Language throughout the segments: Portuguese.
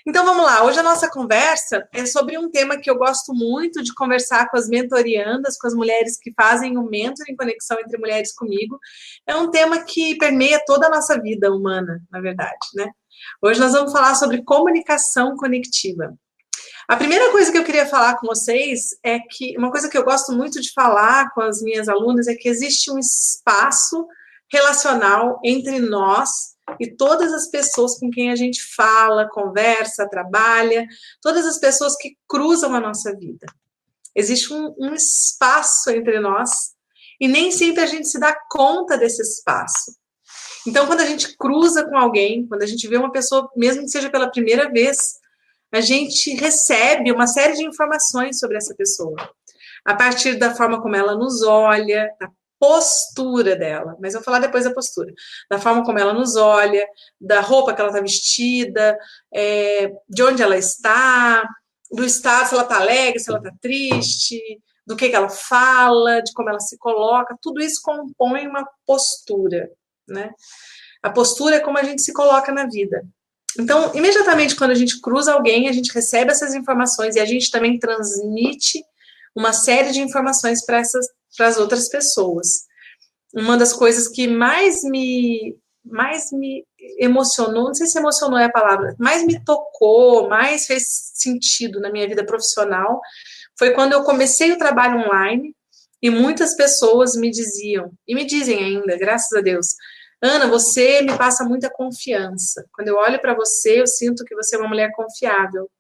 Então vamos lá, hoje a nossa conversa é sobre um tema que eu gosto muito de conversar com as mentoriandas, com as mulheres que fazem o mentoring Conexão Entre Mulheres comigo. É um tema que permeia toda a nossa vida humana, na verdade, né? Hoje nós vamos falar sobre comunicação conectiva. A primeira coisa que eu queria falar com vocês é que uma coisa que eu gosto muito de falar com as minhas alunas é que existe um espaço relacional entre nós e todas as pessoas com quem a gente fala, conversa, trabalha, todas as pessoas que cruzam a nossa vida. Existe um espaço entre nós e nem sempre a gente se dá conta desse espaço. Então, quando a gente cruza com alguém, quando a gente vê uma pessoa, mesmo que seja pela primeira vez, a gente recebe uma série de informações sobre essa pessoa. A partir da forma como ela nos olha, da postura dela, mas eu vou falar depois da postura, da forma como ela nos olha, da roupa que ela está vestida, de onde ela está, do estado, se ela está alegre, se ela está triste, do que ela fala, de como ela se coloca, tudo isso compõe uma postura, né? A postura é como a gente se coloca na vida. Então, imediatamente quando a gente cruza alguém, a gente recebe essas informações e a gente também transmite uma série de informações para as outras pessoas. Uma das coisas que mais me emocionou, não sei se emocionou é a palavra, mais me tocou, mais fez sentido na minha vida profissional, foi quando eu comecei o trabalho online e muitas pessoas me diziam, e me dizem ainda, graças a Deus, Ana, você me passa muita confiança. Quando eu olho para você, eu sinto que você é uma mulher confiável.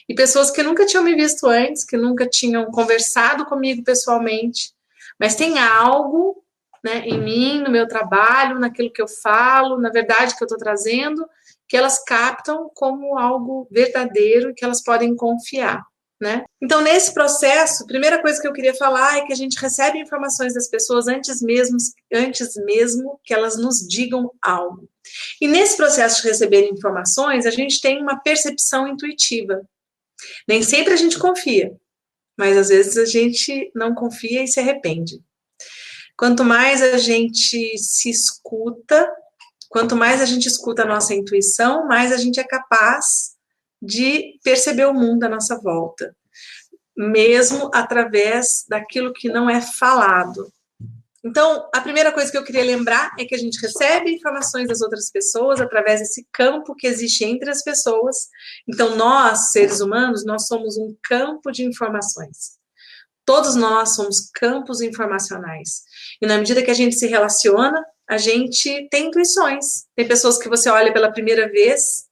E pessoas que nunca tinham me visto antes, que nunca tinham conversado comigo pessoalmente, mas tem algo, né, em mim, no meu trabalho, naquilo que eu falo, na verdade que eu estou trazendo, que elas captam como algo verdadeiro e que elas podem confiar. Né? Então, nesse processo, a primeira coisa que eu queria falar é que a gente recebe informações das pessoas antes mesmo que elas nos digam algo. E nesse processo de receber informações, a gente tem uma percepção intuitiva. Nem sempre a gente confia, mas às vezes a gente não confia e se arrepende. Quanto mais a gente se escuta, quanto mais a gente escuta a nossa intuição, mais a gente é capaz de perceber o mundo à nossa volta, mesmo através daquilo que não é falado. Então, a primeira coisa que eu queria lembrar é que a gente recebe informações das outras pessoas através desse campo que existe entre as pessoas. Então, nós, seres humanos, nós somos um campo de informações. Todos nós somos campos informacionais. E na medida que a gente se relaciona, a gente tem intuições. Tem pessoas que você olha pela primeira vez,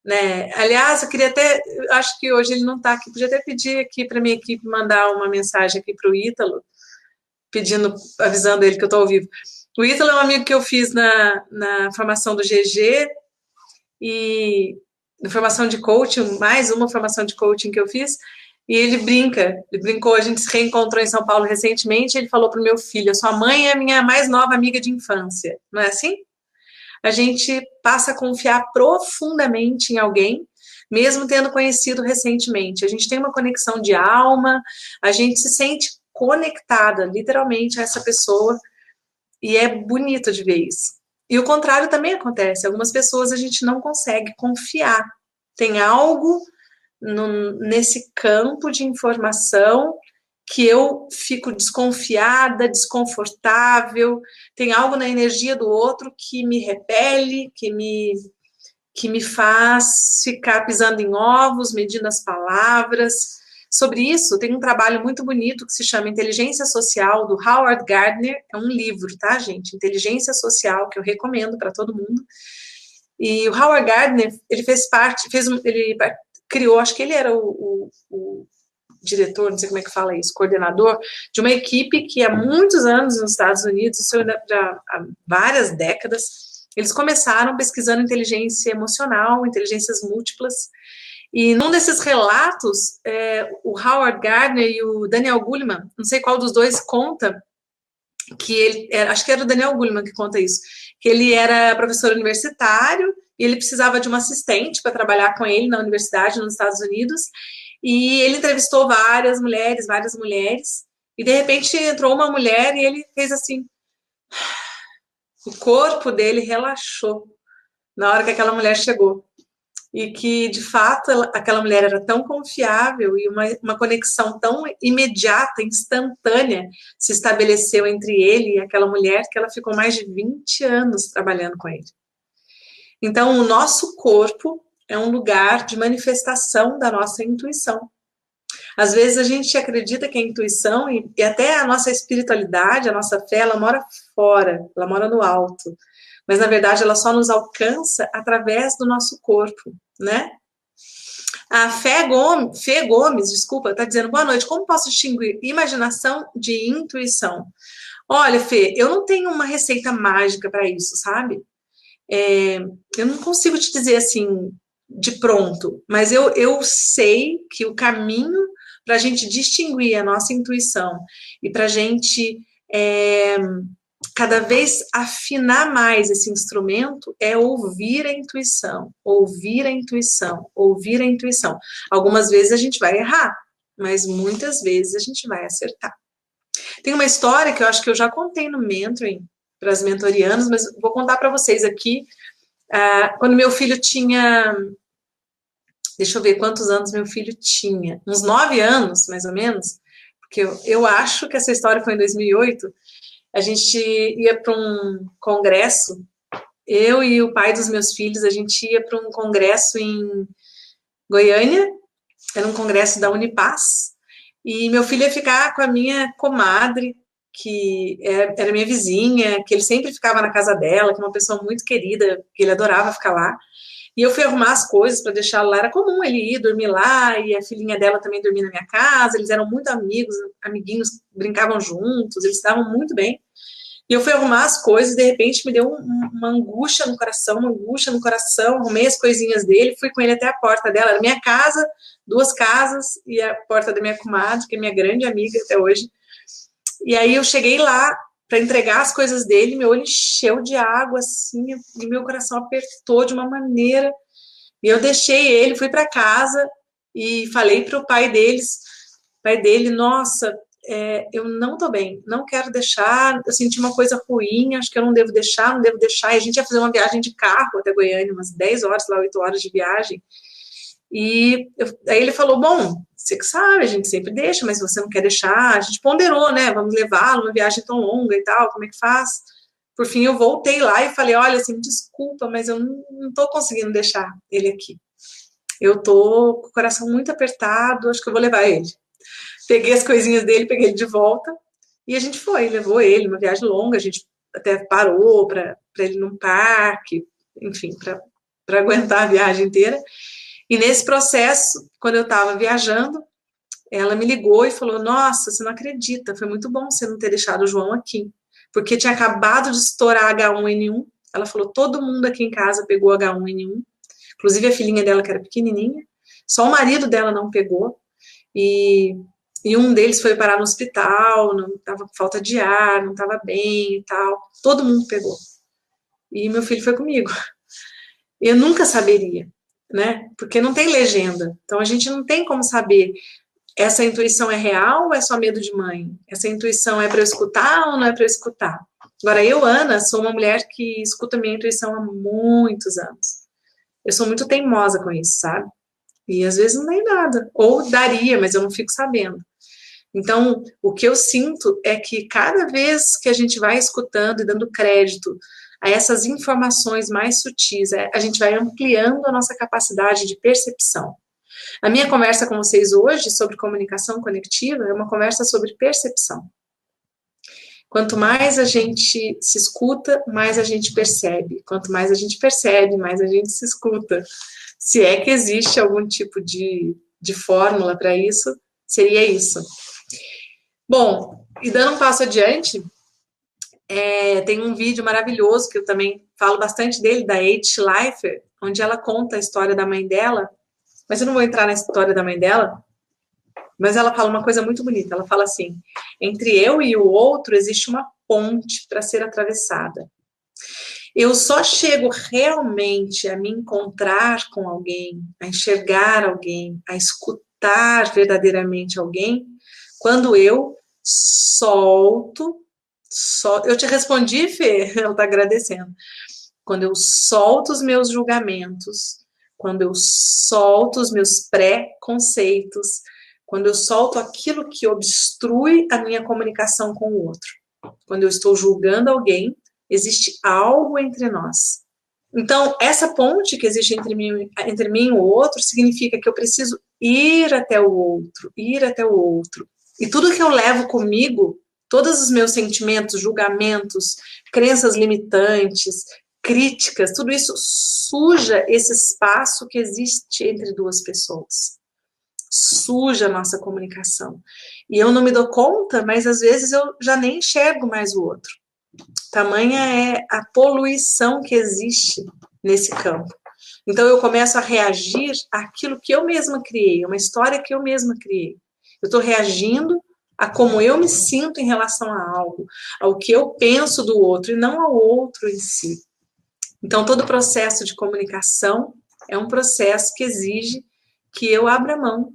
né? Aliás, eu queria até, acho que hoje ele não está aqui, podia até pedir aqui para minha equipe mandar uma mensagem aqui para o Ítalo, pedindo, avisando ele que eu estou ao vivo. O Ítalo é um amigo que eu fiz na formação do GG e na formação de coaching, mais uma formação de coaching que eu fiz, e ele brincou, a gente se reencontrou em São Paulo recentemente, e ele falou para o meu filho, sua mãe é a minha mais nova amiga de infância, não é assim? A gente passa a confiar profundamente em alguém, mesmo tendo conhecido recentemente. A gente tem uma conexão de alma, a gente se sente conectada, literalmente, a essa pessoa, e é bonito de ver isso. E o contrário também acontece. Algumas pessoas a gente não consegue confiar. Tem algo nesse campo de informação que eu fico desconfiada, desconfortável, tem algo na energia do outro que me repele, que me faz ficar pisando em ovos, medindo as palavras. Sobre isso, tem um trabalho muito bonito que se chama Inteligência Social, do Howard Gardner, é um livro, tá, gente? Inteligência Social, que eu recomendo para todo mundo. E o Howard Gardner, ele ele criou, acho que ele era o diretor, não sei como é que fala isso, coordenador, de uma equipe que há muitos anos nos Estados Unidos, isso já há várias décadas, eles começaram pesquisando inteligência emocional, inteligências múltiplas, e num desses relatos, o Howard Gardner e o Daniel Goleman, não sei qual dos dois conta, que ele, acho que era o Daniel Goleman que conta isso, que ele era professor universitário e ele precisava de uma assistente para trabalhar com ele na universidade nos Estados Unidos, e ele entrevistou várias mulheres, e de repente entrou uma mulher e ele fez assim, o corpo dele relaxou na hora que aquela mulher chegou. e que, de fato, aquela mulher era tão confiável e uma conexão tão imediata, instantânea, se estabeleceu entre ele e aquela mulher que ela ficou mais de 20 anos trabalhando com ele. Então, o nosso corpo é um lugar de manifestação da nossa intuição. Às vezes a gente acredita que a intuição e até a nossa espiritualidade, a nossa fé, ela mora fora, ela mora no alto. Mas, na verdade, ela só nos alcança através do nosso corpo, né? A Fê Gomes, desculpa, está dizendo, boa noite, como posso distinguir imaginação de intuição? Olha, Fê, eu não tenho uma receita mágica para isso, sabe? Eu não consigo te dizer assim, de pronto, mas eu sei que o caminho para a gente distinguir a nossa intuição e para a gente cada vez afinar mais esse instrumento é ouvir a intuição, ouvir a intuição, ouvir a intuição. Algumas vezes a gente vai errar, mas muitas vezes a gente vai acertar. Tem uma história que eu acho que eu já contei no mentoring para as mentorianas, mas vou contar para vocês aqui. Quando meu filho tinha, deixa eu ver quantos anos meu filho tinha, uns 9 anos, mais ou menos, porque eu acho que essa história foi em 2008, a gente ia para um congresso, eu e o pai dos meus filhos, a gente ia para um congresso em Goiânia, era um congresso da Unipaz, e meu filho ia ficar com a minha comadre, que era minha vizinha, que ele sempre ficava na casa dela, que é uma pessoa muito querida, que ele adorava ficar lá. E eu fui arrumar as coisas para deixá-lo lá. Era comum ele ir dormir lá, e a filhinha dela também dormia na minha casa. Eles eram muito amigos, amiguinhos, brincavam juntos, eles estavam muito bem. E eu fui arrumar as coisas, e de repente me deu uma angústia no coração, arrumei as coisinhas dele, fui com ele até a porta dela, era minha casa, 2 casas, e a porta da minha comadre, que é minha grande amiga até hoje. E aí eu cheguei lá para entregar as coisas dele, meu olho encheu de água, assim, e meu coração apertou de uma maneira. E eu deixei ele, fui para casa e falei para o pai dele, nossa, eu não tô bem, não quero deixar, eu senti uma coisa ruim, acho que eu não devo deixar, e a gente ia fazer uma viagem de carro até Goiânia, umas 10 horas, lá 8 horas de viagem, e aí ele falou, bom, você que sabe, a gente sempre deixa, mas se você não quer deixar, a gente ponderou, né, vamos levá-lo, uma viagem tão longa e tal, como é que faz? Por fim, eu voltei lá e falei, olha, assim, me desculpa, mas eu não tô conseguindo deixar ele aqui. Eu tô com o coração muito apertado, acho que eu vou levar ele. Peguei as coisinhas dele, peguei ele de volta, e a gente levou ele, uma viagem longa, a gente até parou para ele ir num parque, enfim, para aguentar a viagem inteira. E nesse processo, quando eu estava viajando, ela me ligou e falou, nossa, você não acredita, foi muito bom você não ter deixado o João aqui, porque tinha acabado de estourar H1N1, ela falou, todo mundo aqui em casa pegou H1N1, inclusive a filhinha dela que era pequenininha, só o marido dela não pegou, e um deles foi parar no hospital, não estava com falta de ar, não estava bem e tal, todo mundo pegou, e meu filho foi comigo, eu nunca saberia, né, porque não tem legenda, então a gente não tem como saber, essa intuição é real ou é só medo de mãe? Essa intuição é para eu escutar ou não é para eu escutar? Agora, eu, Ana, sou uma mulher que escuta minha intuição há muitos anos. Eu sou muito teimosa com isso, sabe? E às vezes não dá em nada. Ou daria, mas eu não fico sabendo. Então, o que eu sinto é que cada vez que a gente vai escutando e dando crédito a essas informações mais sutis, a gente vai ampliando a nossa capacidade de percepção. A minha conversa com vocês hoje sobre comunicação conectiva é uma conversa sobre percepção. Quanto mais a gente se escuta, mais a gente percebe. Quanto mais a gente percebe, mais a gente se escuta. Se é que existe algum tipo de fórmula para isso, seria isso. Bom, e dando um passo adiante, tem um vídeo maravilhoso que eu também falo bastante dele, da H. Schleifer, onde ela conta a história da mãe dela, mas eu não vou entrar na história da mãe dela, mas ela fala uma coisa muito bonita, ela fala assim, entre eu e o outro existe uma ponte para ser atravessada. Eu só chego realmente a me encontrar com alguém, a enxergar alguém, a escutar verdadeiramente alguém, quando eu solto, eu te respondi, Fê, ela está agradecendo, quando eu solto os meus julgamentos, quando eu solto os meus pré-conceitos, quando eu solto aquilo que obstrui a minha comunicação com o outro. Quando eu estou julgando alguém, existe algo entre nós. Então, essa ponte que existe entre mim e o outro significa que eu preciso ir até o outro, ir até o outro. E tudo que eu levo comigo, todos os meus sentimentos, julgamentos, crenças limitantes, críticas, tudo isso suja esse espaço que existe entre duas pessoas. Suja a nossa comunicação. E eu não me dou conta, mas às vezes eu já nem enxergo mais o outro. Tamanha é a poluição que existe nesse campo. Então eu começo a reagir àquilo que eu mesma criei, uma história que eu mesma criei. Eu estou reagindo a como eu me sinto em relação a algo, ao que eu penso do outro e não ao outro em si. Então todo processo de comunicação é um processo que exige que eu abra mão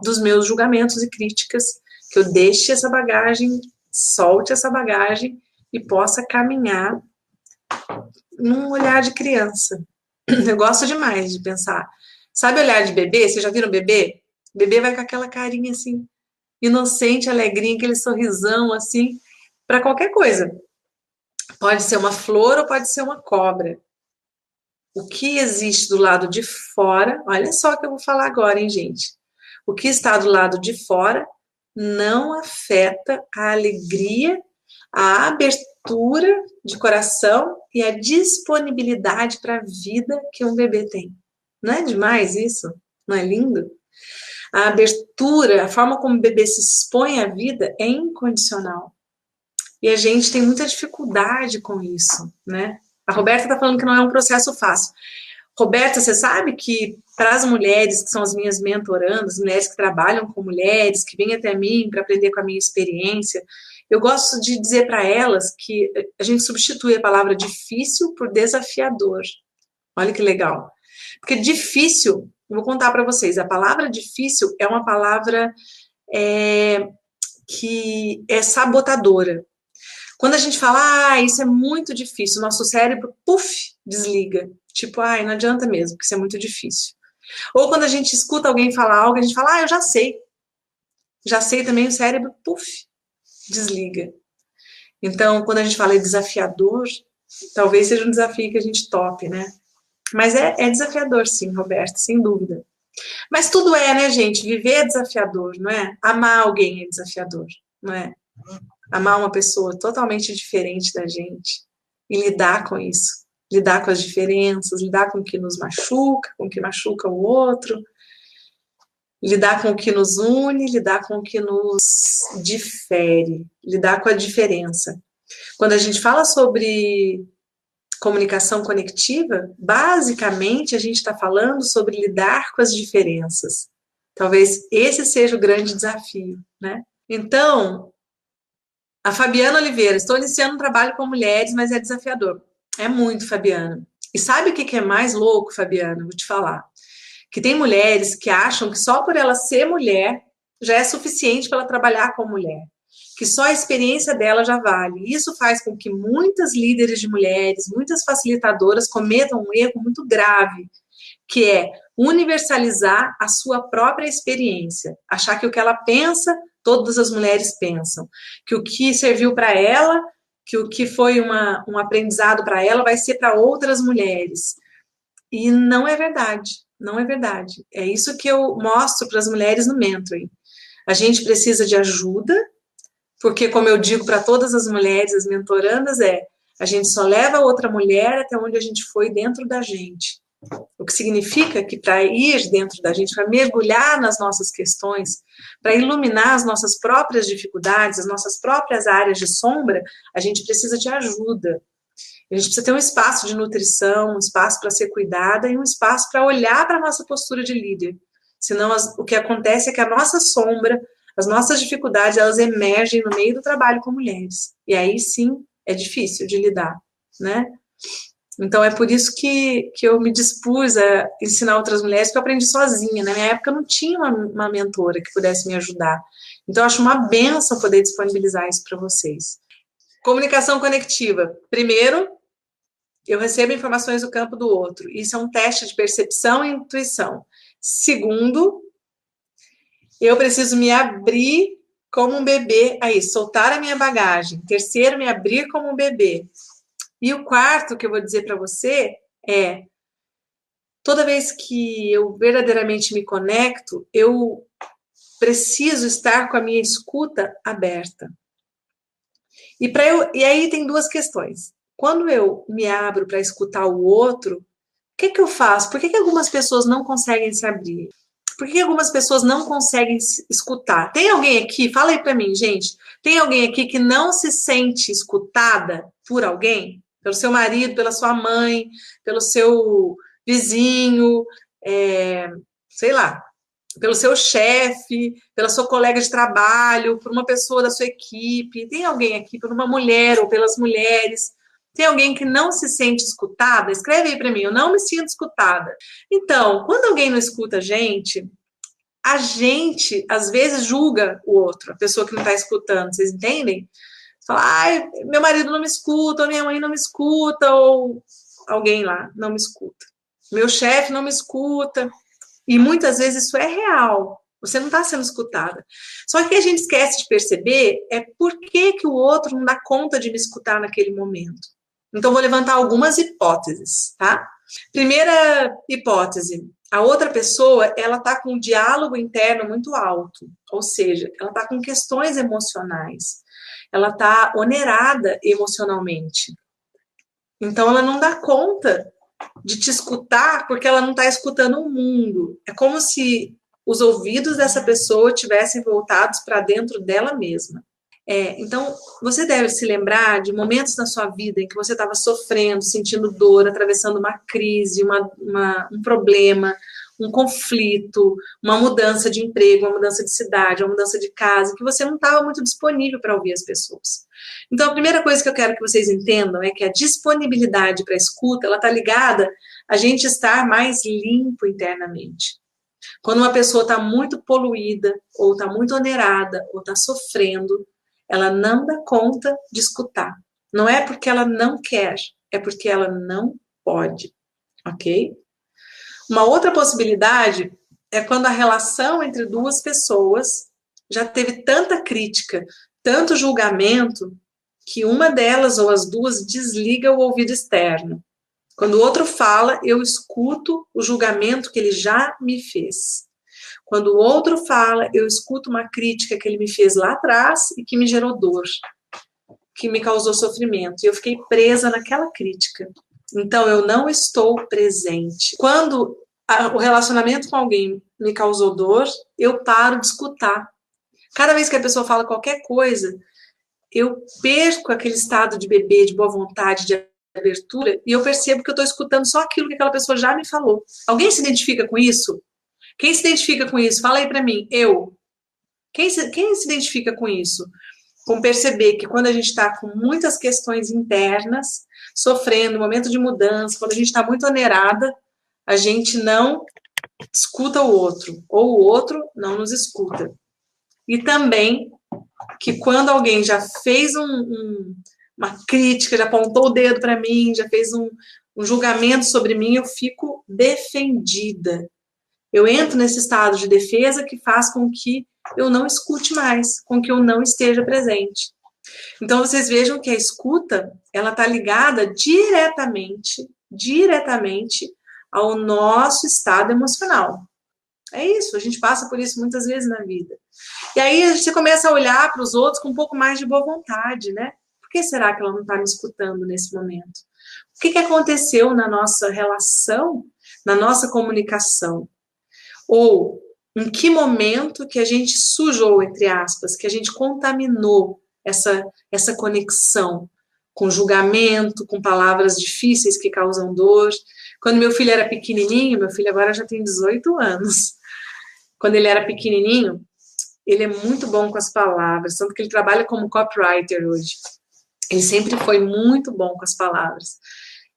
dos meus julgamentos e críticas, que eu deixe essa bagagem, solte essa bagagem e possa caminhar num olhar de criança. Eu gosto demais de pensar. Sabe olhar de bebê? Vocês já viram bebê? O bebê vai com aquela carinha assim, inocente, alegrinha, aquele sorrisão assim, para qualquer coisa. Pode ser uma flor ou pode ser uma cobra. O que existe do lado de fora, olha só o que eu vou falar agora, hein, gente? O que está do lado de fora não afeta a alegria, a abertura de coração e a disponibilidade para a vida que um bebê tem. Não é demais isso? Não é lindo? A abertura, a forma como o bebê se expõe à vida é incondicional. E a gente tem muita dificuldade com isso, né? A Roberta está falando que não é um processo fácil. Roberta, você sabe que para as mulheres que são as minhas mentorandas, mulheres que trabalham com mulheres, que vêm até mim para aprender com a minha experiência, eu gosto de dizer para elas que a gente substitui a palavra difícil por desafiador. Olha que legal. Porque difícil, vou contar para vocês, a palavra difícil é uma palavra que é sabotadora. Quando a gente fala, isso é muito difícil, o nosso cérebro, desliga. Tipo, não adianta mesmo, porque isso é muito difícil. Ou quando a gente escuta alguém falar algo, a gente fala, eu já sei. Já sei também, o cérebro, desliga. Então, quando a gente fala desafiador, talvez seja um desafio que a gente tope, né? Mas é desafiador, sim, Roberto, sem dúvida. Mas tudo né, gente? Viver é desafiador, não é? Amar alguém é desafiador, não é? Amar uma pessoa totalmente diferente da gente e lidar com isso. Lidar com as diferenças, lidar com o que nos machuca, com o que machuca o outro, lidar com o que nos une, lidar com o que nos difere, lidar com a diferença. Quando a gente fala sobre comunicação conectiva, basicamente a gente está falando sobre lidar com as diferenças. Talvez esse seja o grande desafio, né? Então, a Fabiana Oliveira, estou iniciando um trabalho com mulheres, mas é desafiador. É muito, Fabiana. E sabe o que é mais louco, Fabiana? Vou te falar. Que tem mulheres que acham que só por ela ser mulher já é suficiente para ela trabalhar com mulher. Que só a experiência dela já vale. Isso faz com que muitas líderes de mulheres, muitas facilitadoras cometam um erro muito grave, que é universalizar a sua própria experiência. Achar que o que ela pensa, todas as mulheres pensam. Que o que serviu para ela, que o que foi um aprendizado para ela, vai ser para outras mulheres. E não é verdade. Não é verdade. É isso que eu mostro para as mulheres no mentoring. A gente precisa de ajuda, porque, como eu digo para todas as mulheres, as mentorandas, a gente só leva outra mulher até onde a gente foi dentro da gente. O que significa que para ir dentro da gente, para mergulhar nas nossas questões, para iluminar as nossas próprias dificuldades, as nossas próprias áreas de sombra, a gente precisa de ajuda. A gente precisa ter um espaço de nutrição, um espaço para ser cuidada e um espaço para olhar para a nossa postura de líder. Senão, o que acontece é que a nossa sombra, as nossas dificuldades, elas emergem no meio do trabalho com mulheres. E aí, sim, é difícil de lidar, né? Então, é por isso que eu me dispus a ensinar outras mulheres, porque eu aprendi sozinha. Na minha época, eu não tinha uma mentora que pudesse me ajudar. Então, eu acho uma bênção poder disponibilizar isso para vocês. Comunicação conectiva. Primeiro, eu recebo informações do campo do outro. Isso é um teste de percepção e intuição. Segundo, eu preciso me abrir como um bebê. Aí, soltar a minha bagagem. Terceiro, me abrir como um bebê. E o quarto que eu vou dizer para você é: toda vez que eu verdadeiramente me conecto, eu preciso estar com a minha escuta aberta. E aí tem duas questões. Quando eu me abro para escutar o outro, o que eu faço? Por que algumas pessoas não conseguem se abrir? Por que algumas pessoas não conseguem escutar? Tem alguém aqui, fala aí para mim, gente, tem alguém aqui que não se sente escutada por alguém? Pelo seu marido, pela sua mãe, pelo seu vizinho, sei lá, pelo seu chefe, pela sua colega de trabalho, por uma pessoa da sua equipe. Tem alguém aqui, por uma mulher ou pelas mulheres? Tem alguém que não se sente escutada? Escreve aí para mim, eu não me sinto escutada. Então, quando alguém não escuta a gente às vezes julga o outro, a pessoa que não está escutando, vocês entendem? Fala, ai, meu marido não me escuta, ou minha mãe não me escuta, ou alguém lá não me escuta. Meu chefe não me escuta. E muitas vezes isso é real. Você não está sendo escutada. Só que o que a gente esquece de perceber é por que o outro não dá conta de me escutar naquele momento. Então, vou levantar algumas hipóteses, tá? Primeira hipótese. A outra pessoa, ela está com um diálogo interno muito alto. Ou seja, ela está com questões emocionais. Ela está onerada emocionalmente. Então, ela não dá conta de te escutar porque ela não está escutando o mundo. É como se os ouvidos dessa pessoa tivessem voltados para dentro dela mesma. Então, você deve se lembrar de momentos na sua vida em que você estava sofrendo, sentindo dor, atravessando uma crise, um problema, um conflito, uma mudança de emprego, uma mudança de cidade, uma mudança de casa, que você não estava muito disponível para ouvir as pessoas. Então, a primeira coisa que eu quero que vocês entendam é que a disponibilidade para a escuta, ela está ligada a gente estar mais limpo internamente. Quando uma pessoa está muito poluída, ou está muito onerada, ou está sofrendo, ela não dá conta de escutar. Não é porque ela não quer, é porque ela não pode, ok? Uma outra possibilidade é quando a relação entre duas pessoas já teve tanta crítica, tanto julgamento, que uma delas ou as duas desliga o ouvido externo. Quando o outro fala, eu escuto o julgamento que ele já me fez. Quando o outro fala, eu escuto uma crítica que ele me fez lá atrás e que me gerou dor, que me causou sofrimento. E eu fiquei presa naquela crítica. Então, eu não estou presente. Quando o relacionamento com alguém me causou dor, eu paro de escutar. Cada vez que a pessoa fala qualquer coisa, eu perco aquele estado de bebê, de boa vontade, de abertura, e eu percebo que eu estou escutando só aquilo que aquela pessoa já me falou. Alguém se identifica com isso? Quem se identifica com isso? Fala aí para mim. Eu. Quem se identifica com isso? Com perceber que quando a gente está com muitas questões internas, sofrendo, momento de mudança, quando a gente está muito onerada, a gente não escuta o outro, ou o outro não nos escuta. E também que quando alguém já fez uma crítica, já apontou o dedo para mim, já fez um julgamento sobre mim, eu fico defendida. Eu entro nesse estado de defesa que faz com que eu não escute mais, com que eu não esteja presente. Então, vocês vejam que a escuta, ela está ligada diretamente ao nosso estado emocional. É isso, a gente passa por isso muitas vezes na vida. E aí a gente começa a olhar para os outros com um pouco mais de boa vontade, né? Por que será que ela não está me escutando nesse momento? O que aconteceu na nossa relação, na nossa comunicação? Ou em que momento que a gente sujou, entre aspas, que a gente contaminou essa conexão com julgamento, com palavras difíceis que causam dor. Quando meu filho era pequenininho, meu filho agora já tem 18 anos, quando ele era pequenininho, ele é muito bom com as palavras, tanto que ele trabalha como copywriter hoje. Ele sempre foi muito bom com as palavras.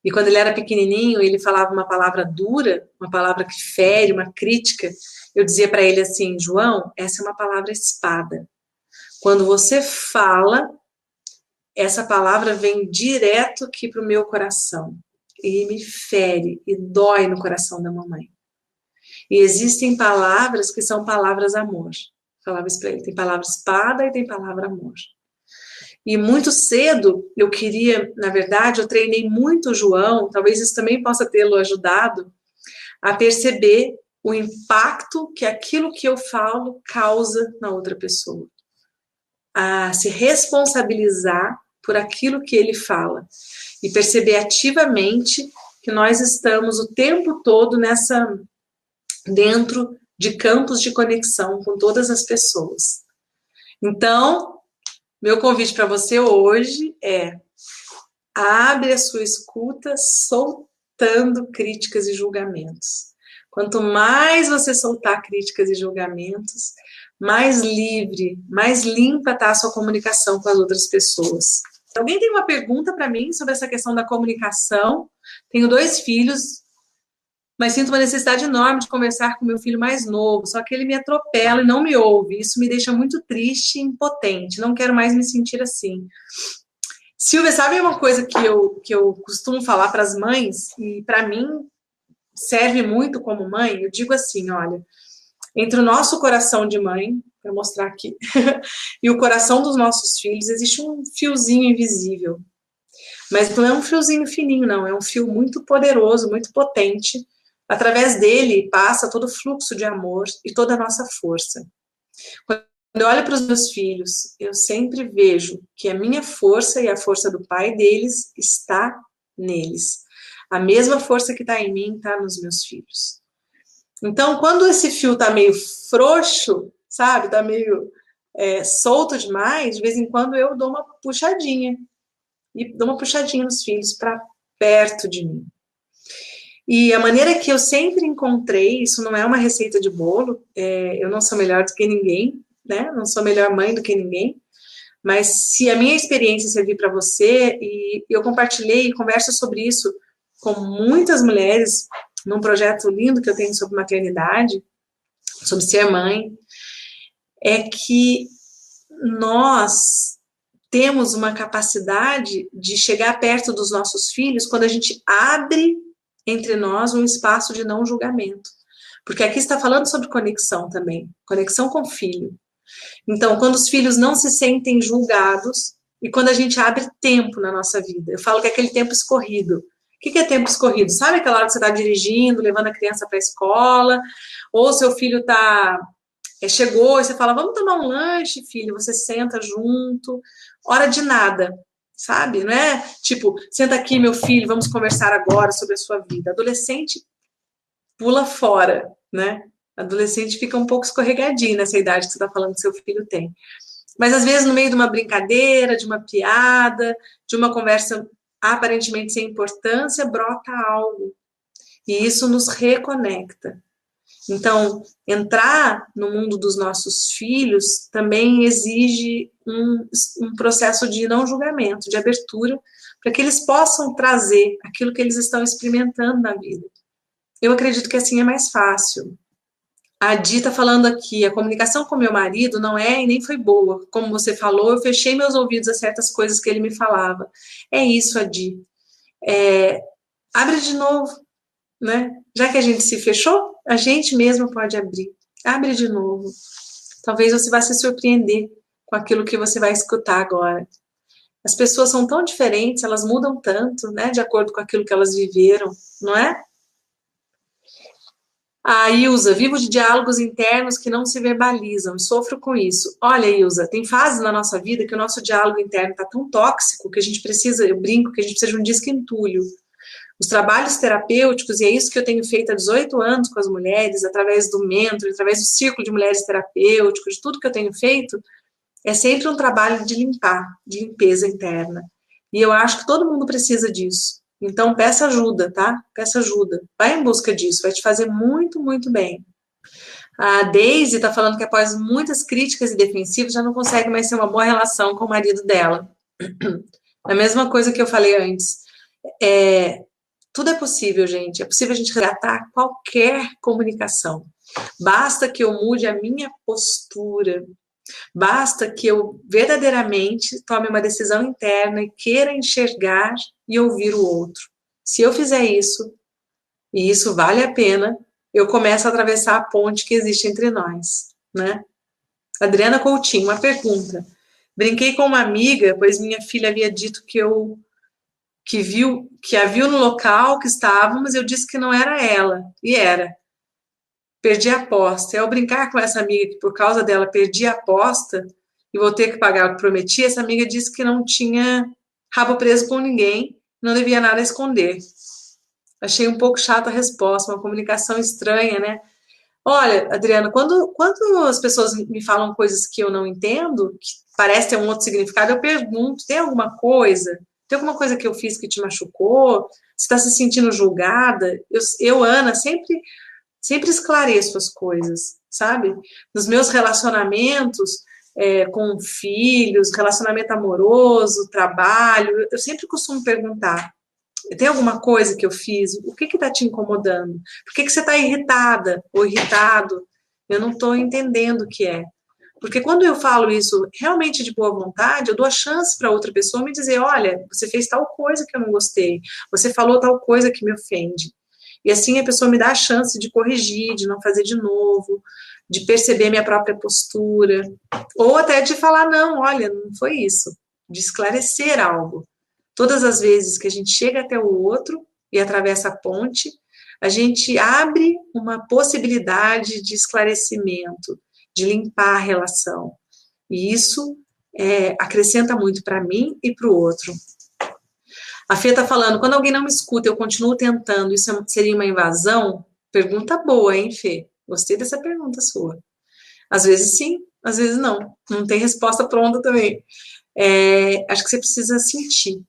E quando ele era pequenininho, ele falava uma palavra dura, uma palavra que fere, uma crítica. Eu dizia para ele assim, João, essa é uma palavra espada. Quando você fala, essa palavra vem direto aqui para o meu coração. e me fere e dói no coração da mamãe. E existem palavras que são palavras amor. Falava isso para ele, tem palavra espada e tem palavra amor. E muito cedo eu queria, na verdade, eu treinei muito o João, talvez isso também possa tê-lo ajudado a perceber o impacto que aquilo que eu falo causa na outra pessoa. A se responsabilizar por aquilo que ele fala e perceber ativamente que nós estamos o tempo todo dentro de campos de conexão com todas as pessoas. Então, meu convite para você hoje é: abre a sua escuta soltando críticas e julgamentos. Quanto mais você soltar críticas e julgamentos, mais livre, mais limpa está a sua comunicação com as outras pessoas. Alguém tem uma pergunta para mim sobre essa questão da comunicação? Tenho 2 filhos, mas sinto uma necessidade enorme de conversar com meu filho mais novo, só que ele me atropela e não me ouve. Isso me deixa muito triste e impotente. Não quero mais me sentir assim. Silvia, sabe uma coisa que eu costumo falar para as mães, e para mim serve muito como mãe? Eu digo assim, olha, entre o nosso coração de mãe, vou mostrar aqui, e o coração dos nossos filhos, existe um fiozinho invisível. Mas não é um fiozinho fininho, não, é um fio muito poderoso, muito potente. Através dele passa todo o fluxo de amor e toda a nossa força. Quando eu olho para os meus filhos, eu sempre vejo que a minha força e a força do pai deles está neles. A mesma força que está em mim está nos meus filhos. Então, quando esse fio está meio frouxo, sabe, está meio solto demais, de vez em quando eu dou uma puxadinha. E dou uma puxadinha nos filhos para perto de mim. E a maneira que eu sempre encontrei, isso não é uma receita de bolo, eu não sou melhor do que ninguém, né? Não sou melhor mãe do que ninguém, mas se a minha experiência servir para você, e eu compartilhei e converso sobre isso com muitas mulheres, num projeto lindo que eu tenho sobre maternidade, sobre ser mãe, é que nós temos uma capacidade de chegar perto dos nossos filhos quando a gente abre entre nós um espaço de não julgamento. Porque aqui está falando sobre conexão também, conexão com o filho. Então, quando os filhos não se sentem julgados e quando a gente abre tempo na nossa vida. Eu falo que é aquele tempo escorrido. O que é tempo escorrido? Sabe aquela hora que você está dirigindo, levando a criança para a escola, ou seu filho chegou e você fala, vamos tomar um lanche, filho, você senta junto, hora de nada, sabe? Não é tipo, senta aqui, meu filho, vamos conversar agora sobre a sua vida. Adolescente pula fora, né? Adolescente fica um pouco escorregadinho nessa idade que você está falando que seu filho tem. Mas às vezes no meio de uma brincadeira, de uma piada, de uma conversa aparentemente sem importância, brota algo. E isso nos reconecta. Então, entrar no mundo dos nossos filhos também exige um processo de não julgamento, de abertura, para que eles possam trazer aquilo que eles estão experimentando na vida. Eu acredito que assim é mais fácil. A Di está falando aqui, a comunicação com meu marido não é e nem foi boa. Como você falou, eu fechei meus ouvidos a certas coisas que ele me falava. É isso, Adi. Abre de novo, né? Já que a gente se fechou, a gente mesmo pode abrir. Abre de novo. Talvez você vá se surpreender com aquilo que você vai escutar agora. As pessoas são tão diferentes, elas mudam tanto, né? De acordo com aquilo que elas viveram, não é? A Ilza, vivo de diálogos internos que não se verbalizam, sofro com isso. Olha, Ilza, tem fases na nossa vida que o nosso diálogo interno está tão tóxico que a gente precisa, eu brinco, que a gente precisa de um disco entulho. Os trabalhos terapêuticos, e é isso que eu tenho feito há 18 anos com as mulheres, através do mentor, através do círculo de mulheres terapêuticos, de tudo que eu tenho feito, é sempre um trabalho de limpar, de limpeza interna. E eu acho que todo mundo precisa disso. Então, peça ajuda, tá? Peça ajuda. Vai em busca disso, vai te fazer muito, muito bem. A Daisy está falando que após muitas críticas e defensivas já não consegue mais ter uma boa relação com o marido dela. A mesma coisa que eu falei antes. Tudo é possível, gente. É possível a gente resgatar qualquer comunicação. Basta que eu mude a minha postura. Basta que eu verdadeiramente tome uma decisão interna e queira enxergar e ouvir o outro. Se eu fizer isso, e isso vale a pena, eu começo a atravessar a ponte que existe entre nós, né? Adriana Coutinho, uma pergunta. Brinquei com uma amiga, pois minha filha havia dito que a viu no local que estávamos, eu disse que não era ela, e era. Perdi a aposta. E ao brincar com essa amiga que por causa dela perdi a aposta e vou ter que pagar o que prometi, essa amiga disse que não tinha rabo preso com ninguém, não devia nada esconder. Achei um pouco chata a resposta, uma comunicação estranha, né? Olha, Adriana, quando as pessoas me falam coisas que eu não entendo, que parece ter um outro significado, eu pergunto, tem alguma coisa? Tem alguma coisa que eu fiz que te machucou? Você está se sentindo julgada? Ana, sempre esclareço as coisas, sabe? Nos meus relacionamentos com filhos, relacionamento amoroso, trabalho, eu sempre costumo perguntar, tem alguma coisa que eu fiz? O que está te incomodando? Por que você está irritada ou irritado? Eu não estou entendendo o que é. Porque quando eu falo isso realmente de boa vontade, eu dou a chance para outra pessoa me dizer, olha, você fez tal coisa que eu não gostei, você falou tal coisa que me ofende. E assim a pessoa me dá a chance de corrigir, de não fazer de novo, de perceber minha própria postura, ou até de falar, não, olha, não foi isso, de esclarecer algo. Todas as vezes que a gente chega até o outro e atravessa a ponte, a gente abre uma possibilidade de esclarecimento, de limpar a relação. E isso acrescenta muito para mim e para o outro. A Fê está falando, quando alguém não me escuta, eu continuo tentando, isso seria uma invasão? Pergunta boa, hein, Fê? Gostei dessa pergunta sua. Às vezes sim, às vezes não. Não tem resposta pronta também. Acho que você precisa sentir.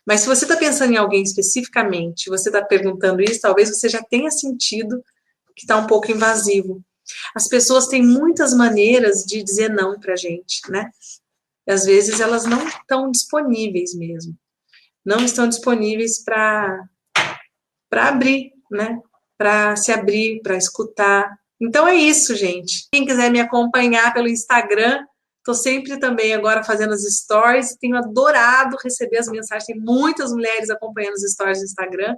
Mas se você está pensando em alguém especificamente, você está perguntando isso, talvez você já tenha sentido que está um pouco invasivo. As pessoas têm muitas maneiras de dizer não para a gente, né? E às vezes elas não estão disponíveis mesmo. Não estão disponíveis para abrir, né? Para se abrir, para escutar. Então é isso, gente. Quem quiser me acompanhar pelo Instagram, estou sempre também agora fazendo as stories, tenho adorado receber as mensagens, tem muitas mulheres acompanhando as stories do Instagram,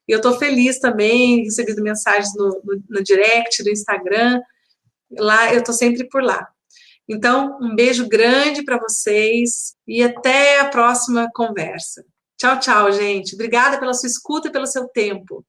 e eu estou feliz também, recebido mensagens no direct do Instagram, lá eu estou sempre por lá. Então, um beijo grande para vocês e até a próxima conversa. Tchau, tchau, gente. Obrigada pela sua escuta e pelo seu tempo.